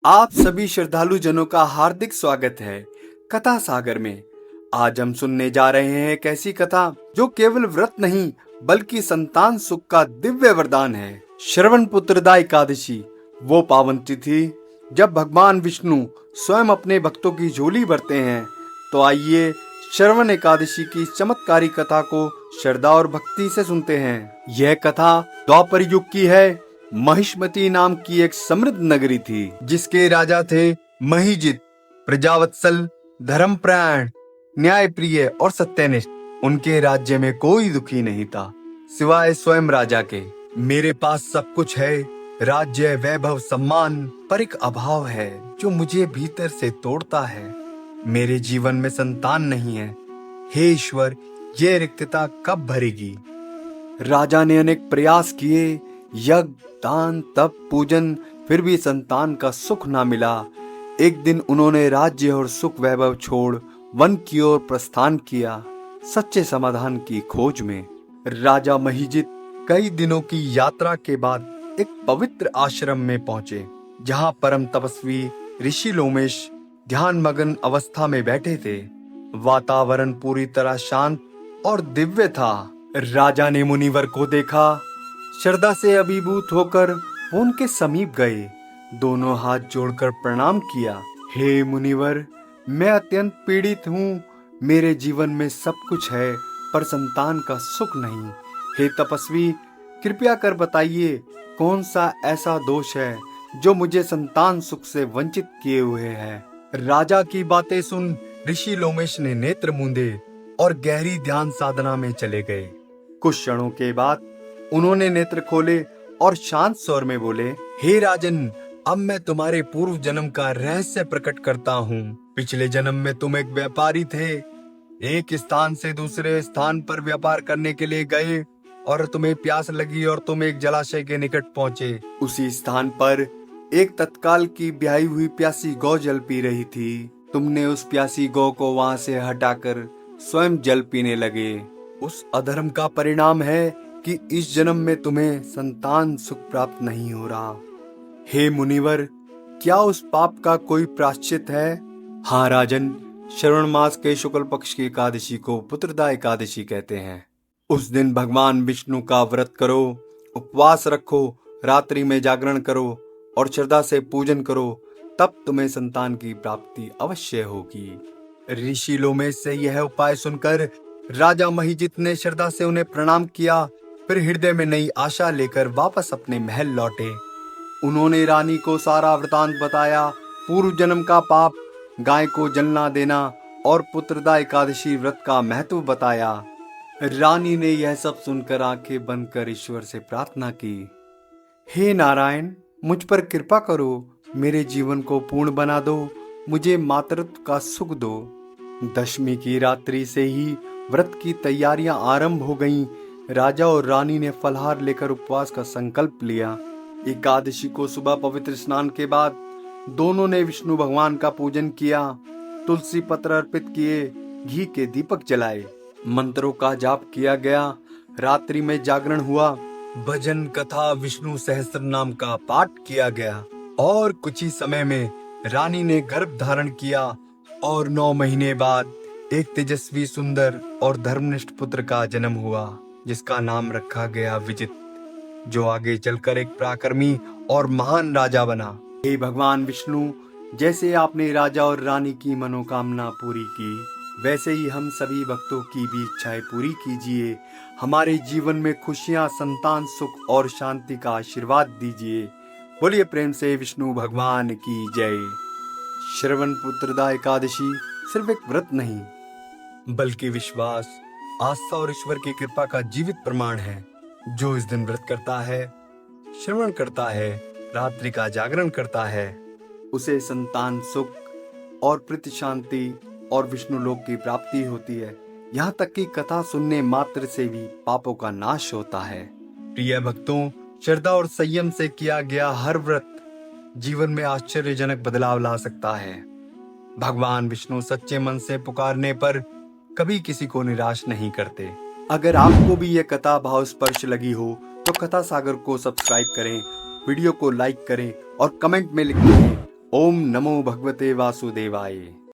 आप सभी श्रद्धालु जनों का हार्दिक स्वागत है कथा सागर में। आज हम सुनने जा रहे हैं एक ऐसी कथा जो केवल व्रत नहीं बल्कि संतान सुख का दिव्य वरदान है। श्रवण पुत्रदा एकादशी, वो पावन तिथि जब भगवान विष्णु स्वयं अपने भक्तों की झोली भरते हैं। तो आइए श्रवण एकादशी की चमत्कारी कथा को श्रद्धा और भक्ति से सुनते हैं। यह कथा द्वापर युग की है। महिष्मती नाम की एक समृद्ध नगरी थी जिसके राजा थे महीजित, प्रजावत्सल, धर्मपरायण, न्यायप्रिय और सत्यनिष्ठ। उनके राज्य में कोई दुखी नहीं था सिवाय स्वयं राजा के। मेरे पास सब कुछ है, राज्य, वैभव, सम्मान, पर एक अभाव है जो मुझे भीतर से तोड़ता है। मेरे जीवन में संतान नहीं है। हे ईश्वर, ये रिक्तता कब भरेगी? राजा ने अनेक प्रयास किए, यज्ञ, दान, तप, पूजन, फिर भी संतान का सुख ना मिला। एक दिन उन्होंने राज्य और सुख वैभव छोड़ वन की ओर प्रस्थान किया, सच्चे समाधान की खोज में। राजा महीजित कई दिनों की यात्रा के बाद एक पवित्र आश्रम में पहुंचे, जहां परम तपस्वी ऋषि लोमेश ध्यान मगन अवस्था में बैठे थे। वातावरण पूरी तरह शांत और दिव्य था। राजा ने मुनिवर को देखा। श्रद्धा से अभिभूत होकर वो उनके समीप गए, दोनों हाथ जोड़कर प्रणाम किया। हे मुनिवर, मैं अत्यंत पीड़ित हूँ। मेरे जीवन में सब कुछ है पर संतान का सुख नहीं। हे तपस्वी, कृपया कर बताइए कौन सा ऐसा दोष है जो मुझे संतान सुख से वंचित किए हुए है। राजा की बातें सुन ऋषि लोमेश ने नेत्र मूंदे और गहरी ध्यान साधना में चले गए। कुछ क्षणों के बाद उन्होंने नेत्र खोले और शांत स्वर में बोले, हे राजन, अब मैं तुम्हारे पूर्व जन्म का रहस्य प्रकट करता हूँ। पिछले जन्म में तुम एक व्यापारी थे। एक स्थान से दूसरे स्थान पर व्यापार करने के लिए गए और तुम्हें प्यास लगी और तुम एक जलाशय के निकट पहुँचे। उसी स्थान पर एक तत्काल की ब्याही हुई प्यासी गौ जल पी रही थी। तुमने उस प्यासी गौ को वहां से हटाकर स्वयं जल पीने लगे। उस अधर्म का परिणाम है कि इस जन्म में तुम्हें संतान सुख प्राप्त नहीं हो रहा। हे मुनिवर, क्या उस पाप का कोई प्रायश्चित है? हाँ राजन, श्रवण मास के शुक्ल पक्ष की एकादशी को पुत्रदा एकादशी कहते हैं। उस दिन भगवान विष्णु का व्रत करो, उपवास रखो, रात्रि में जागरण करो और श्रद्धा से पूजन करो, तब तुम्हें संतान की प्राप्ति अवश्य होगी। ऋषि लोमेश से यह उपाय सुनकर राजा महीजित ने श्रद्धा से उन्हें प्रणाम किया, फिर हृदय में नई आशा लेकर वापस अपने महल लौटे। उन्होंने रानी को सारा वृतांत बताया, पूर्व जन्म का पाप, गाय को जल ना देना और पुत्रदा एकादशी व्रत का महत्व बताया। रानी ने यह सब सुनकर आंखें बंद कर ईश्वर से प्रार्थना की, हे नारायण, मुझ पर कृपा करो, मेरे जीवन को पूर्ण बना दो, मुझे मातृत्व का सुख दो। दशमी की रात्रि से ही व्रत की तैयारियां आरंभ हो गईं। राजा और रानी ने फलहार लेकर उपवास का संकल्प लिया। एकादशी को सुबह पवित्र स्नान के बाद दोनों ने विष्णु भगवान का पूजन किया, तुलसी पत्र अर्पित किए, घी के दीपक जलाए, मंत्रों का जाप किया गया। रात्रि में जागरण हुआ, भजन, कथा, विष्णु सहस्त्र नाम का पाठ किया गया और कुछ ही समय में रानी ने गर्भ धारण किया और 9 महीने बाद एक तेजस्वी, सुंदर और धर्मनिष्ठ पुत्र का जन्म हुआ, जिसका नाम रखा गया विजित, जो आगे चलकर एक पराक्रमी और महान राजा बना। हे भगवान विष्णु, जैसे आपने राजा और रानी की मनोकामना पूरी की, वैसे ही हम सभी भक्तों की भी इच्छाएं पूरी कीजिए। हमारे जीवन में खुशियां, संतान सुख और शांति का आशीर्वाद दीजिए। बोलिए प्रेम से विष्णु भगवान की जय। श्रवण पुत्रदा एकादशी सिर्फ एक व्रत नहीं बल्कि विश्वास, आस्था और ईश्वर की कृपा का जीवित प्रमाण है। जो इस दिन व्रत करता है, श्रवण करता है, रात्रि का जागरण करता है, उसे संतान सुख और प्रीति, शांति और विष्णु लोक की प्राप्ति होती है। यहाँ तक कि कथा सुनने मात्र से भी पापों का नाश होता है। प्रिय भक्तों, श्रद्धा और संयम से किया गया हर व्रत जीवन में आश्चर्यजनक बदलाव ला सकता है। भगवान विष्णु सच्चे मन से पुकारने पर कभी किसी को निराश नहीं करते। अगर आपको भी यह कथा भावस्पर्श लगी हो तो कथा सागर को सब्सक्राइब करें, वीडियो को लाइक करें और कमेंट में लिखें ओम नमो भगवते वासुदेवाय।